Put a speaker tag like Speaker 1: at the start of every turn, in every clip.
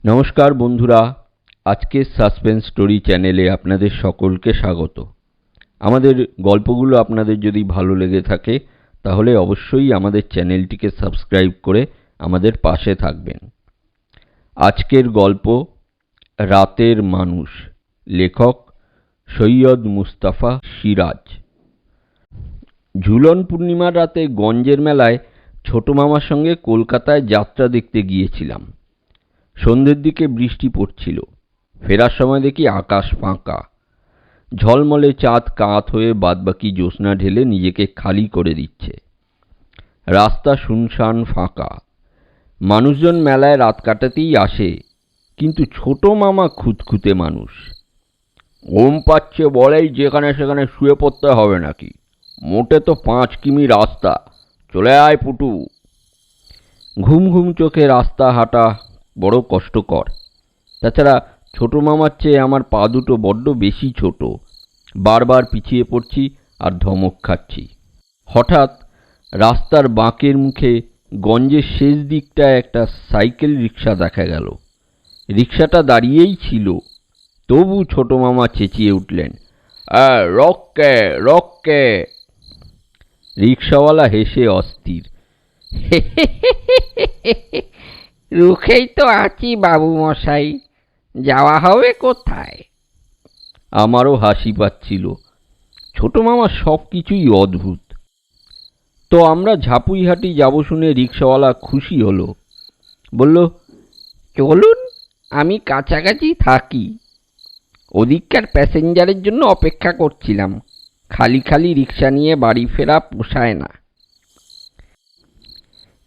Speaker 1: নমস্কার বন্ধুরা, আজকের সাসপেন্স স্টোরি চ্যানেলে আপনাদের সকলকে স্বাগত। আমাদের গল্পগুলো আপনাদের যদি ভালো লেগে থাকে তাহলে অবশ্যই আমাদের চ্যানেলটিকে সাবস্ক্রাইব করে আমাদের পাশে থাকবেন। আজকের গল্প রাতের মানুষ, লেখক সৈয়দ মুস্তাফা সিরাজ। ঝুলন পূর্ণিমার রাতে গঞ্জের মেলায় ছোট মামার সঙ্গে কলকাতায় যাত্রা দেখতে গিয়েছিলাম। সন্ধ্যের দিকে বৃষ্টি পড়ছিল। ফেরার সময় দেখি আকাশ ফাঁকা, ঝলমলে চাঁদ কাত হয়ে বাদবাকি জ্যোৎস্না ঢেলে নিজেকে খালি করে দিচ্ছে। রাস্তা শুনশান ফাঁকা। মানুষজন মেলায় রাত কাটাতেই আসে, কিন্তু ছোট মামা খুঁতখুঁতে মানুষ। ঘুম পাচ্ছে বলেই যেখানে সেখানে শুয়ে পড়তে হবে নাকি? মোটে তো 5 কিমি রাস্তা, চলে আয় পুটু। ঘুম ঘুম চোখে রাস্তা হাঁটা বড় কষ্টকর। তাছাড়া ছোট মামার চেয়ে আমার পা দুটো বড্ড বেশি ছোট। বারবার পিছিয়ে পড়ছি আর ধমক খাচ্ছি। হঠাৎ রাস্তার বাঁকের মুখে গঞ্জের শেষ দিকটায় একটা সাইকেল রিক্সা দেখা গেল। রিক্সাটা দাঁড়িয়েই ছিল, তবু ছোট মামা চেঁচিয়ে উঠলেন, রক্কে রক্কে। রিক্সাওয়ালা হেসে অস্থির।
Speaker 2: রুখেই তো আছি বাবু মশাই, যাওয়া হবে কোথায়?
Speaker 1: আমারও হাসি পাচ্ছিল। ছোট মামা সব কিছুই অদ্ভুত। তো আমরা ঝাপুইহাটি যাব শুনে রিক্সাওয়ালা খুশি হলো। বলল,
Speaker 2: চলুন, আমি কাছাকাছি থাকি। ওদিককার প্যাসেঞ্জারের জন্য অপেক্ষা করছিলাম। খালি খালি রিক্সা নিয়ে বাড়ি ফেরা পোষায় না।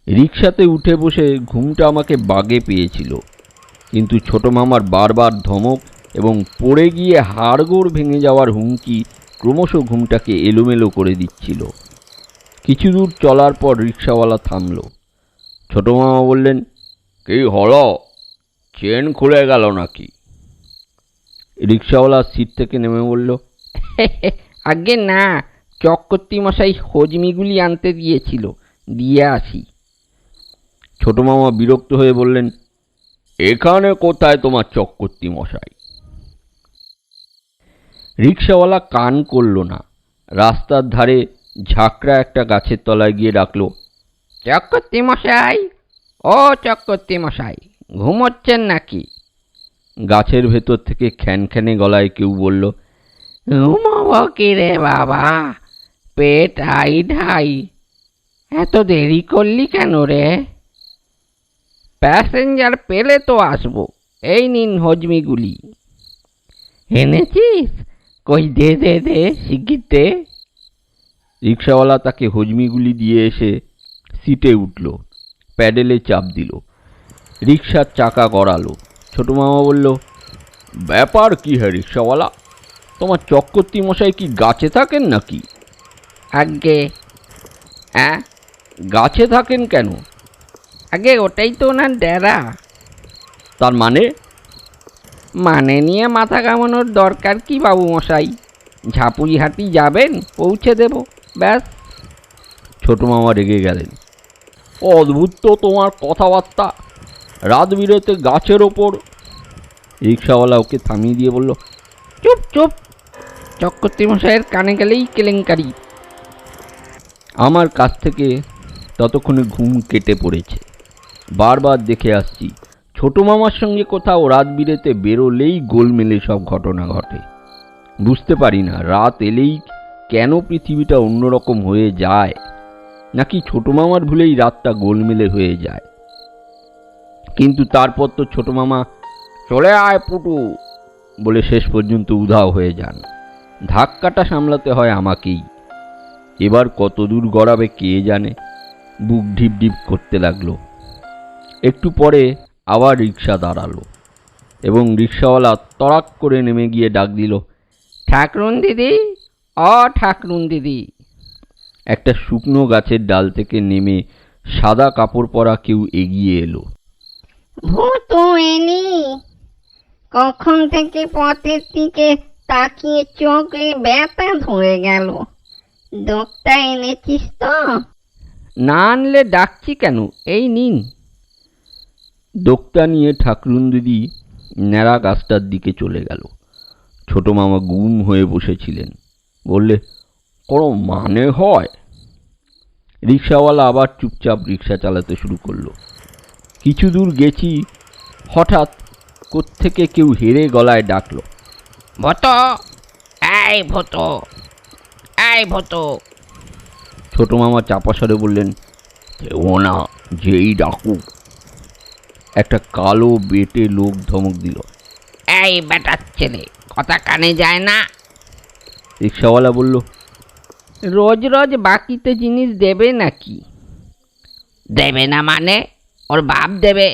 Speaker 1: রিক্সাতে উঠে বসে ঘুমটা আমাকে বাগে পেয়েছিল, কিন্তু ছোট মামার বারবার ধমক এবং পড়ে গিয়ে হাড়গোড় ভেঙে যাওয়ার হুমকি ক্রমশ ঘুমটাকে এলোমেলো করে দিচ্ছিল। কিছু দূর চলার পর রিক্সাওয়ালা থামল। ছোট মামা বললেন, কি হলো, চেন খুলে গেল নাকি? রিক্সাওয়ালা সিট থেকে নেমে বলল,
Speaker 2: আগে না, চক্রবর্তী মশাই হজমিগুলি আনতে দিয়েছিল, দিয়ে আসি।
Speaker 1: ছোট মামা বিরক্ত হয়ে বললেন, এখানে কোথায় তোমার চক্রবর্তী মশাই? রিক্সাওয়ালা কান করল না। রাস্তার ধারে ঝাঁকড়া একটা গাছের তলায় গিয়ে ডাকলো,
Speaker 2: চক্রবর্তী মশাই, ও চক্রবর্তী মশাই, ঘুমোচ্ছেন নাকি?
Speaker 1: গাছের ভেতর থেকে খ্যানখ্যানে গলায় কেউ বলল,
Speaker 2: ঘুমাবো কি রে বাবা, পেট আই ঢাই। এত দেরি করলি কেন রে? প্যাসেঞ্জার পেলে তো আসবো, এই নিন হজমিগুলি। এনেছিস? কই দে দে দে, শিগগির দে।
Speaker 1: রিক্সাওয়ালা তাকে হজমিগুলি দিয়ে এসে সিটে উঠল, প্যাডেলে চাপ দিল। রিক্সার চাকা গড়ালো। ছোট মামা বলল, ব্যাপার কি হে রিক্সাওয়ালা, তোমার চক্রবর্তী মশাই কি গাছে থাকেন নাকি?
Speaker 2: আগে
Speaker 1: হ্যাঁ, গাছে থাকেন কেন?
Speaker 2: আগে ওটাই তো ওনার ডেরা।
Speaker 1: তার মানে?
Speaker 2: মানে নিয়ে মাথা কামানোর দরকার কি বাবু মশাই? ঝাপুইহাটি যাবেন, পৌঁছে দেব, ব্যাস।
Speaker 1: ছোট মামা রেগে গেলেন। অদ্ভুত তো তোমার কথাবার্তা, রাত বিরেতে গাছের ওপর। রিক্সাওয়ালা ওকে থামিয়ে দিয়ে বলল,
Speaker 2: চুপ চুপ, চক্রবর্তী মশাইয়ের কানে গেলেই কেলেঙ্কারি।
Speaker 1: আমার কাছ থেকে ততক্ষণে ঘুম কেটে পড়েছে। বারবার দেখে আসছি, ছোট মামার সঙ্গে কোথাও রাত বিরেতে বেরোলেই গোলমেলে সব ঘটনা ঘটে। বুঝতে পারি না রাত এলেই কেন পৃথিবীটা অন্যরকম হয়ে যায়, নাকি ছোট মামার ভুলেই রাতটা গোলমেলে হয়ে যায়। কিন্তু তারপর তো ছোট মামা চলে আয় পুটু বলে শেষ পর্যন্ত উধাও হয়ে যান। ধাক্কাটা সামলাতে হয় আমাকেই। এবার কত দূর গড়াবে কে জানে। বুক ঢিপ ঢিপ করতে লাগলো। একটু পরে আবার রিক্সা দাঁড়ালো এবং রিক্সাওয়ালা তড়াক করে নেমে গিয়ে ডাক দিল,
Speaker 2: ঠাকরুন দিদি, ও ঠাকরুন দিদি।
Speaker 1: একটা শুকনো গাছের ডাল থেকে নেমে সাদা কাপড় পরা কেউ এগিয়ে এলো।
Speaker 3: ভূতু এলি? কখন থেকে পথের দিকে তাকিয়ে চোখে ব্যথা ধরে গেল। দোকটা এনেছিস তো?
Speaker 2: না আনলে ডাকছি কেন, এই নিন।
Speaker 1: দোক্তা নিয়ে ঠাকরুন দিদি ন্যাড়া গাছটার দিকে চলে গেল। ছোট মামা গুম হয়ে বসেছিলেন। বললে, কোনো মানে হয়? রিক্সাওয়ালা আবার চুপচাপ রিক্সা চালাতে শুরু করলো। কিছু দূর গেছি, হঠাৎ কোত্থেকে কেউ হেরে গলায় ডাকলো,
Speaker 2: ভতো, এই ভতো, এই ভতো।
Speaker 1: ছোট মামা চাপা স্বরে বললেন, কেউ না, যেই ডাকুক। একটা কালো বেটে লোক ধমক দিল,
Speaker 2: এই বেটার ছেলে, কথা কানে যায় না?
Speaker 1: রিক্সাওয়ালা বলল,
Speaker 2: রোজ রোজ বাকিতে জিনিস দেবে নাকি? দেবে না মানে? ওর বাপ দেবে।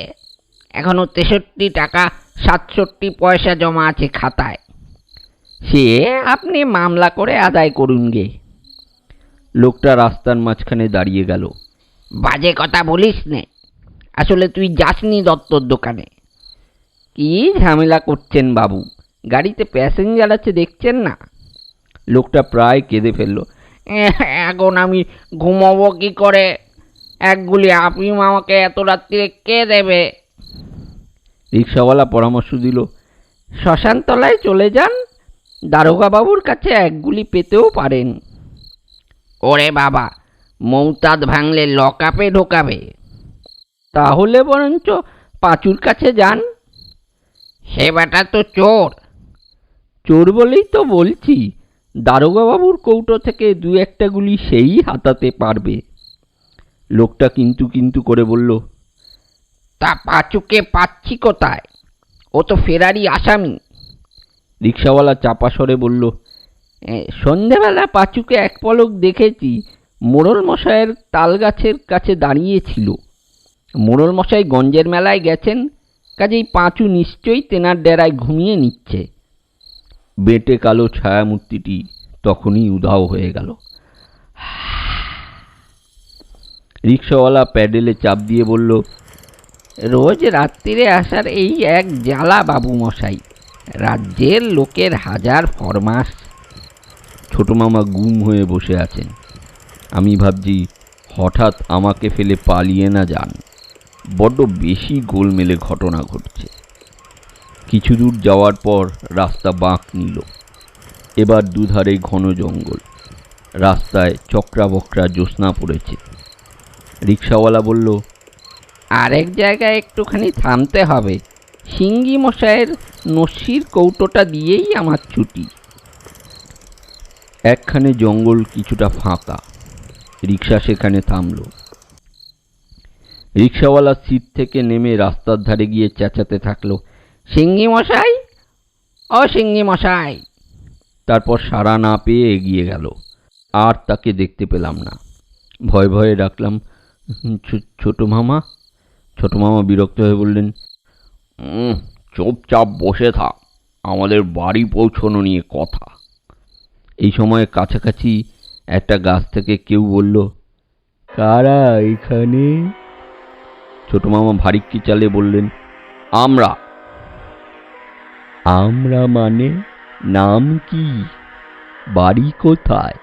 Speaker 2: এখনো 63 টাকা 67 পয়সা জমা আছে খাতায়। সে আপনি মামলা করে আদায় করুন গে।
Speaker 1: লোকটা রাস্তার মাঝখানে দাঁড়িয়ে গেল।
Speaker 2: বাজে কথা বলিস নে, আসলে তুই যাসনি দত্তর দোকানে। কি ঝামেলা করছেন বাবু, গাড়িতে প্যাসেঞ্জার আছে দেখছেন না?
Speaker 1: লোকটা প্রায় কেঁদে ফেলল।
Speaker 2: এখন আমি ঘুমাবো কি করে? এক গুলি আফিম আমাকে এত রাত্রিরে কে দেবে?
Speaker 1: রিক্সাওয়ালা পরামর্শ দিল,
Speaker 2: শ্মশানতলায় চলে যান, দারোগা বাবুর কাছে এক গুলি পেতেও পারেন। ওরে বাবা, মৌতাদ ভাঙলে লকআপে ঢোকাবে। তাহলে বরঞ্চ পাঁচুর কাছে যান। সে বেটা তো চোর।
Speaker 1: চোর বলেই তো বলছি, দারোগা বাবুর কৌটো থেকে 2-1টা গুলি সেই হাতাতে পারবে। লোকটা কিন্তু কিন্তু করে বলল,
Speaker 2: তা পাঁচুকে পাচ্ছি কোথায়? ও তো ফেরারি আসামি।
Speaker 1: রিক্সাওয়ালা চাপা স্বরে বলল,
Speaker 2: সন্ধেবেলা পাঁচুকে এক পলক দেখেছি, মোড়ল মশাইয়ের তাল গাছের কাছে দাঁড়িয়েছিল। মোড়ল মশাই গঞ্জের মেলায় গেছেন, কাজেই পাঁচু নিশ্চয়ই তেনার ডেরায় ঘুমিয়ে নিচ্ছে।
Speaker 1: বেঁটে কালো ছায়ামূর্তিটি তখনই উধাও হয়ে গেল। রিক্সাওয়ালা প্যাডেলে চাপ দিয়ে বলল,
Speaker 2: রোজ রাত্রিরে আসার এই এক জ্বালা বাবু মশাই, রাজ্যের লোকের হাজার ফরমাস।
Speaker 1: ছোট মামা গুম হয়ে বসে আছেন। আমি ভাবছি হঠাৎ আমাকে ফেলে পালিয়ে না যান। বড্ড বেশি গোলমেলে ঘটনা ঘটছে। কিছু দূর যাওয়ার পর রাস্তা বাঁক নিল। এবার দুধারে ঘন জঙ্গল, রাস্তায় চক্রা বকরা জ্যোৎস্না পড়েছে। রিক্সাওয়ালা বলল,
Speaker 2: আরেক জায়গায় একটুখানি থামতে হবে, সিঙ্গি মশাইয়ের নস্যির কৌটোটা দিয়েই আমার ছুটি।
Speaker 1: একখানে জঙ্গল কিছুটা ফাঁকা। রিক্সা সেখানে থামল। রিক্সাওয়ালা সিট থেকে নেমে রাস্তার ধারে গিয়ে চেঁচাতে থাকলো,
Speaker 2: সিঙ্গি মশাই, ও সিঙ্গি মশাই।
Speaker 1: তারপর সাড়া না পেয়ে এগিয়ে গেল। আর তাকে দেখতে পেলাম না। ভয়ে ভয়ে ডাকলাম, ছোট মামা। ছোট মামা বিরক্ত হয়ে বললেন, চুপচাপ বসে থাক, আমাদের বাড়ি পৌঁছানো নিয়ে কথা। এই সময় কাছাকাছি একটা গাছ থেকে কেউ বলল, কারা এখানে? ছোট মামা ভারিক্কি চালে বললেন, আমরা। আমরা মানে? নাম কি? বাড়ি কোথায়?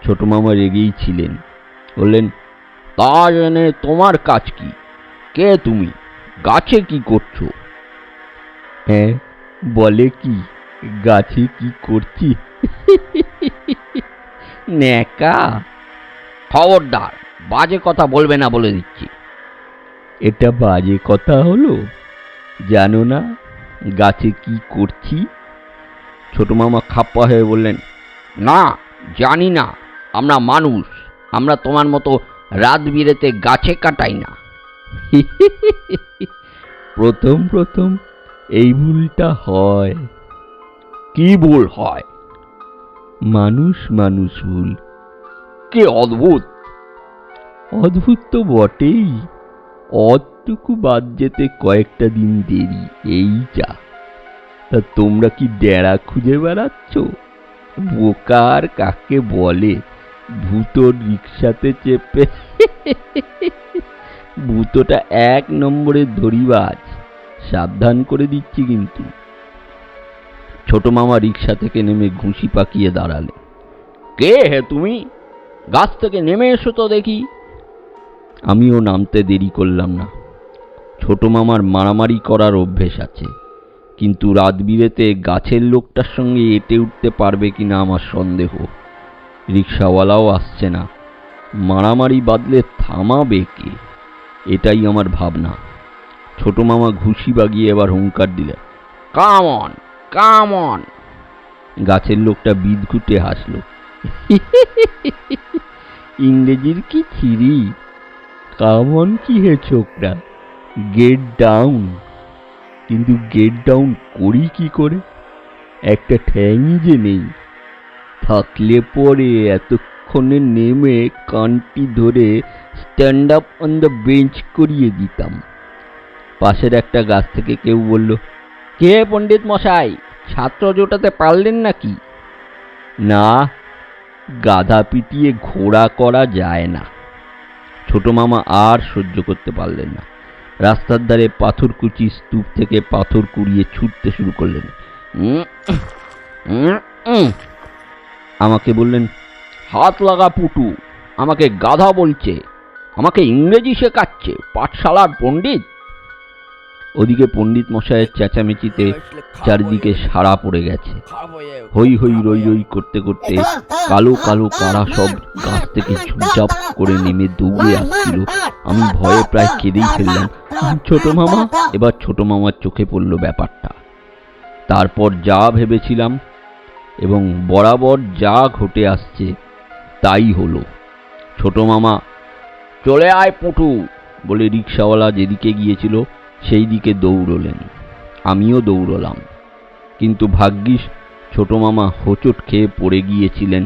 Speaker 1: ছোট মামা রেগেই ছিলেন। বললেন, তা জেনে তোমার কাজ কি? কে তুমি? গাছে কি করছো? হ্যাঁ, বলে কি গাছে কি করছি?
Speaker 2: নেকা, খবরদার, বাজে কথা বলবে না বলে দিচ্ছি।
Speaker 1: এটা বাজে কথা হলো? জানো না গাছে কি করছি? ছোট মামা খাপ্পা হয়ে বললেন,
Speaker 2: না, জানি না, আমরা মানুষ, আমরা তোমার মতো রাত বিরেতে গাছে কাটাই না।
Speaker 1: প্রথম প্রথম এই ভুলটা হয়। কি ভুল হয়? মানুষ মানুষ ভুল। কি অদ্ভুত! অদ্ভুত তো বটেই, অতটুকু বাদ যেতে কয়েকটা দিন দেরি, এই যা। তা তোমরা কি ডেরা খুঁজে বেড়াচ্ছ? বোকার কাকে বলে? ভূতোর রিক্সাতে চেপে। ভূতোটা 1 নম্বরের ধরিবাজ, সাবধান করে দিচ্ছি কিন্তু। ছোট মামা রিক্সা থেকে নেমে ঘুষি পাকিয়ে দাঁড়ালে। কে হে তুমি? গাছ থেকে নেমে এসো তো দেখি। আমিও নামতে দেরি করলাম না। ছোট মামার মারামারি করার অভ্যেস আছে, কিন্তু রাত বিরেতে গাছের লোকটার সঙ্গে এঁটে উঠতে পারবে কিনা আমার সন্দেহ। রিক্সাওয়ালাও আসছে না, মারামারি বাঁধলে থামাবে কে, এটাই আমার ভাবনা। ছোট মামা ঘুষি বাগিয়ে এবার হুঙ্কার দিলে, কাম অন কাম অন। গাছের লোকটা বিদঘুটে হাসল। ইংরেজির কি ছিরি, কাম অন কি হে ছোকরা, গেট ডাউন। কিন্তু গেট ডাউন করি কি করে, একটা ঠ্যাংই যে নেই। থাকলে পরে এতক্ষণে নেমে কানটি ধরে stand up on the bench করিয়ে দিতাম। পাশের একটা গাছ থেকে কেউ বলল, কে পণ্ডিত মশাই, ছাত্র জোটাতে পারলেন নাকি? না, গাধা পিটিয়ে ঘোড়া করা যায় না। ছোট মামা আর সহ্য করতে পারলেন না, রাস্তার ধারে পাথরকুচি স্তূপ থেকে পাথর কুড়িয়ে ছুটতে শুরু করলেন। আমাকে বললেন, হাত লাগা পুটু, আমাকে গাধা বলছে, আমাকে ইংরেজি শেখাচ্ছে, পাঠশালার পণ্ডিত। ওদিকে পণ্ডিত মশাইয়ের চেঁচামেচিতে চারিদিকে সাড়া পড়ে গেছে। হই হই রই রই করতে করতে কালো কালো কারা সব গাছ থেকে ঝুপঝাপ করে নেমে দৌড়ে আসছিল। আমি ভয়ে প্রায় কেঁদেই ফেললাম। ছোট মামা, এবার ছোট মামার চোখে পড়ল ব্যাপারটা। তারপর যা ভেবেছিলাম এবং বরাবর যা ঘটে আসছে তাই হলো। ছোট মামা চলে আয় পুটু বলে রিক্সাওয়ালা যেদিকে গিয়েছিল সেই দিকে দৌড়লেন। আমিও দৌড়লাম, কিন্তু ভাগ্যিস ছোট মামা হোঁচট খেয়ে পড়ে গিয়েছিলেন,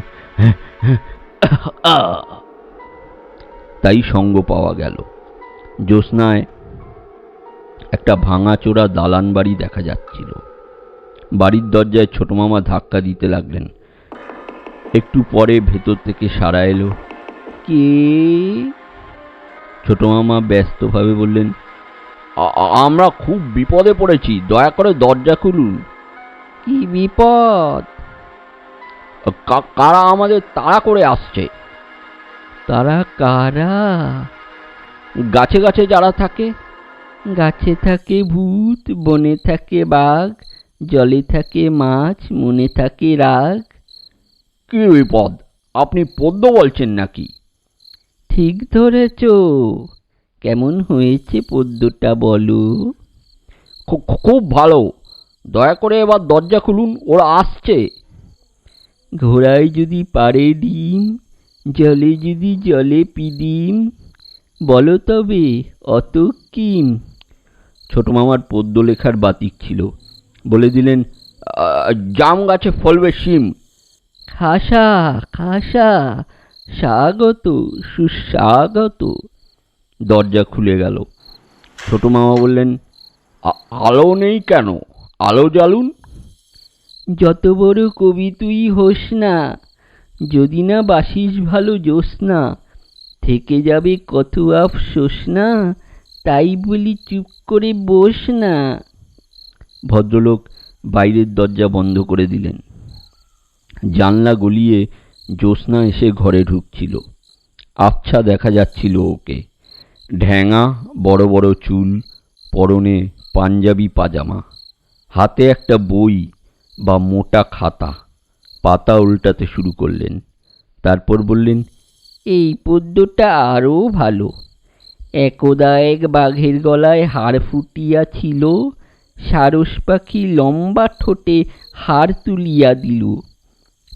Speaker 1: তাই সঙ্গ পাওয়া গেল। জ্যোৎস্নায় একটা ভাঙাচোরা দালান বাড়ি দেখা যাচ্ছিল। বাড়ির দরজায় ছোট মামা ধাক্কা দিতে লাগলেন। একটু পরে ভেতর থেকে সাড়া এলো, কে? ছোট মামা ব্যস্তভাবে বললেন, আমরা খুব বিপদে পড়েছি, দয়া করে দরজা খুলুন।
Speaker 2: কি বিপদ?
Speaker 1: কারা আমাদের তাড়া করে আসছে।
Speaker 2: তারা কারা?
Speaker 1: গাছে গাছে যারা থাকে।
Speaker 2: গাছে থাকে ভূত, বনে থাকে বাঘ, জলে থাকে মাছ, মনে থাকে রাগ।
Speaker 1: কি বিপদ, আপনি পদ্য বলছেন নাকি?
Speaker 2: ঠিক ধরেছ। কেমন হয়েছে পদ্যটা বলো?
Speaker 1: খুব ভালো, দয়া করে এবার দরজা খুলুন, ওরা আসছে।
Speaker 2: ঘোড়ায় যদি পারে ডিম, জলে যদি জলে পিদিম, বলো তবে অত কিম।
Speaker 1: ছোট মামার পদ্য লেখার বাতিক ছিল, বলে দিলেন, জাম গাছে ফলবে শিম।
Speaker 2: খাসা খাসা, স্বাগত সুস্বাগত।
Speaker 1: দরজা খুলে গেল। ছোট মামা বললেন, আলো নেই কেন, আলো জ্বালুন।
Speaker 2: যত বড় কবি তুই হোস না, যদি না বাসিস ভালো জ্যোৎস্না, থেকে যাবে কত আফসোস না, তাই বলি চুপ করে বস না।
Speaker 1: ভদ্রলোক বাইরের দরজা বন্ধ করে দিলেন। জানলা গলিয়ে জ্যোৎস্না এসে ঘরে ঢুকছিল। আচ্ছা দেখা যাচ্ছিল ওকে, ঢ্যাঙা বড় বড় চুল, পরনে পাঞ্জাবি পাজামা, হাতে একটা বই বা মোটা খাতা, পাতা উল্টাতে শুরু করলেন। তারপর বললেন,
Speaker 2: এই পদ্যটা আরও ভালো। একদা এক বাঘের গলায় হাড় ফুটিয়া ছিল, সারস পাখি লম্বা ঠোঁটে হাড় তুলিয়া দিল।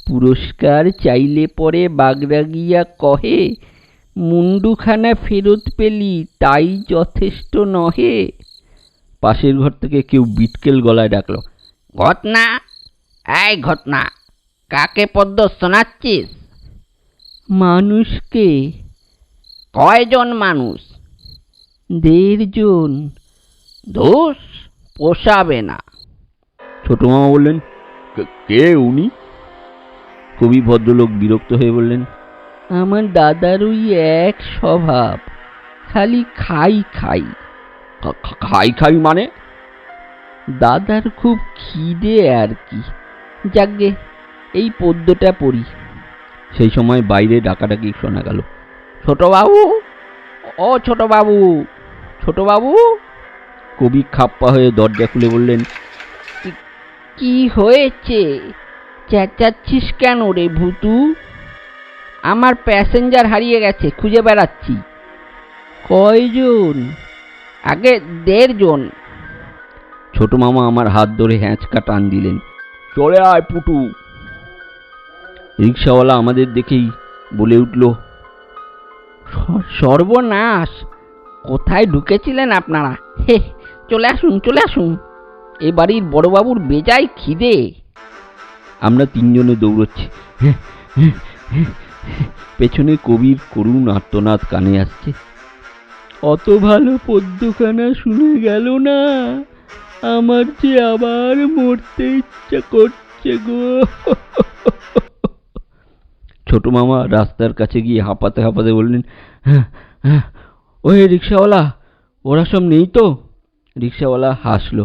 Speaker 2: পুরস্কার চাইলে পরে বাগড়া গিয়া কহে, মুন্ডুখানা ফেরত পেলি তাই যথেষ্ট নহে।
Speaker 1: পাশের ঘর থেকে কেউ বিটকেল গলায় ডাকল,
Speaker 2: ঘটনা, এই ঘটনা, কাকে পদ্য শোনাচ্ছিস? মানুষকে। কয়জন মানুষ? 1.5 জন। দোষ পোষাবে না।
Speaker 1: ছোট মামা বললেন, কে উনি? কবি ভদ্রলোক বিরক্ত হয়ে বললেন,
Speaker 2: আমার দাদার ওই এক স্বভাব, খালি খাই খাই।
Speaker 1: খাই খাই মানে?
Speaker 2: দাদার খুব খিদে আর কি। যাকগে, এই পদ্যটা পড়ি।
Speaker 1: সেই সময় বাইরে ডাকাডাকি শোনা গেল,
Speaker 2: ছোট বাবু, ও ছোট বাবু, ছোট বাবু।
Speaker 1: কবি খাপ্পা হয়ে দরজা খুলে বললেন,
Speaker 2: কি হয়েছে? চেঁচাচ্ছিস কেন রে ভূতু? আমার প্যাসেঞ্জার হারিয়ে গেছে, খুঁজে বেড়াচ্ছি। কয়জন? আগে 1.5 জন।
Speaker 1: ছোট মামা আমার হাত ধরে হ্যাঁচকা টান দিলেন, চলে আয় পুটু। রিক্সাওয়ালা আমাদের দেখেই বলে উঠল,
Speaker 2: সর্বনাশ, কোথায় ঢুকেছিলেন আপনারা? হে, চলে আসুন, চলে আসুন, এ বাড়ির বড়বাবুর বেজায় খিদে।
Speaker 1: আমরা 3 জনে দৌড়চ্ছি। পেছনে কবির করুণ আর্তনাদ কানে আসছে, অত ভালো পদ্যখানা শুনে গেল না, আমার যে আবার মরতে ইচ্ছা করছে গো। ছোট মামা রাস্তার কাছে গিয়ে হাঁপাতে হাঁপাতে বললেন, ওই রিক্সাওয়ালা, ওরা সব নেই তো? রিক্সাওয়ালা হাসলো,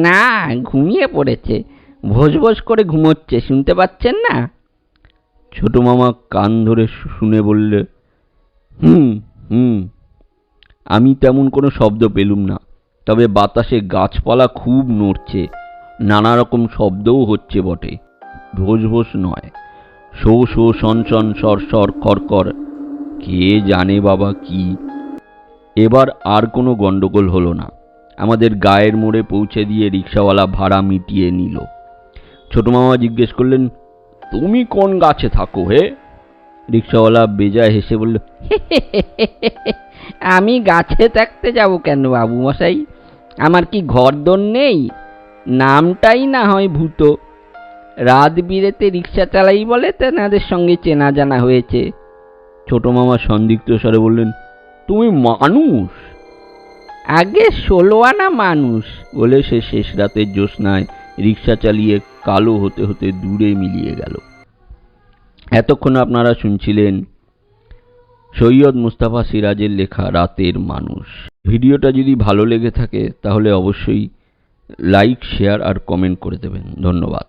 Speaker 2: না, ঘুমিয়ে পড়েছে, ভোজ ভোজ করে ঘুমোচ্ছে, শুনতে পাচ্ছেন না?
Speaker 1: ছোট মামা কান ধরে শুনে বললে, হুম হুম। আমি তেমন কোনো শব্দ পেলুম না, তবে বাতাসে গাছপালা খুব নড়ছে, নানা রকম শব্দও হচ্ছে বটে। ভোজ ভোজ নয়, শো শো শন শন সর সর কর কর, কে জানে বাবা কি। এবার আর কোনো গন্ডগোল হলো না। আমাদের গায়ের মোড়ে পৌঁছে দিয়ে রিক্সাওয়ালা ভাড়া মিটিয়ে নিল। ছোট মামা জিজ্ঞেস করলেন, তুমি কোন গাছে থাকো হে? রিক্সাওয়ালা বেজায় হেসে বলল,
Speaker 2: আমি গাছে থাকতে যাব কেন বাবু মশাই? আমার কি ঘরদোর নেই? নামটাই না হয় ভূত। রাত বিরেতে রিক্সা চালাই বলে তেনাদের সঙ্গে চেনা জানা হয়েছে।
Speaker 1: ছোট মামা সন্দিগ্ধ স্বরে বললেন, তুমি মানুষ?
Speaker 2: আগে 16 আনা মানুষ।
Speaker 1: বলে সে শেষ রাতের জ্যোৎস্নায় রিক্সা চালিয়ে কালো হতে হতে দূরে মিলিয়ে গেল। এতক্ষণ আপনারা শুনছিলেন সৈয়দ মুস্তাফা সিরাজের লেখা রাতের মানুষ। ভিডিওটা যদি ভালো লেগে থাকে তাহলে অবশ্যই লাইক, শেয়ার আর কমেন্ট করে দেবেন। ধন্যবাদ।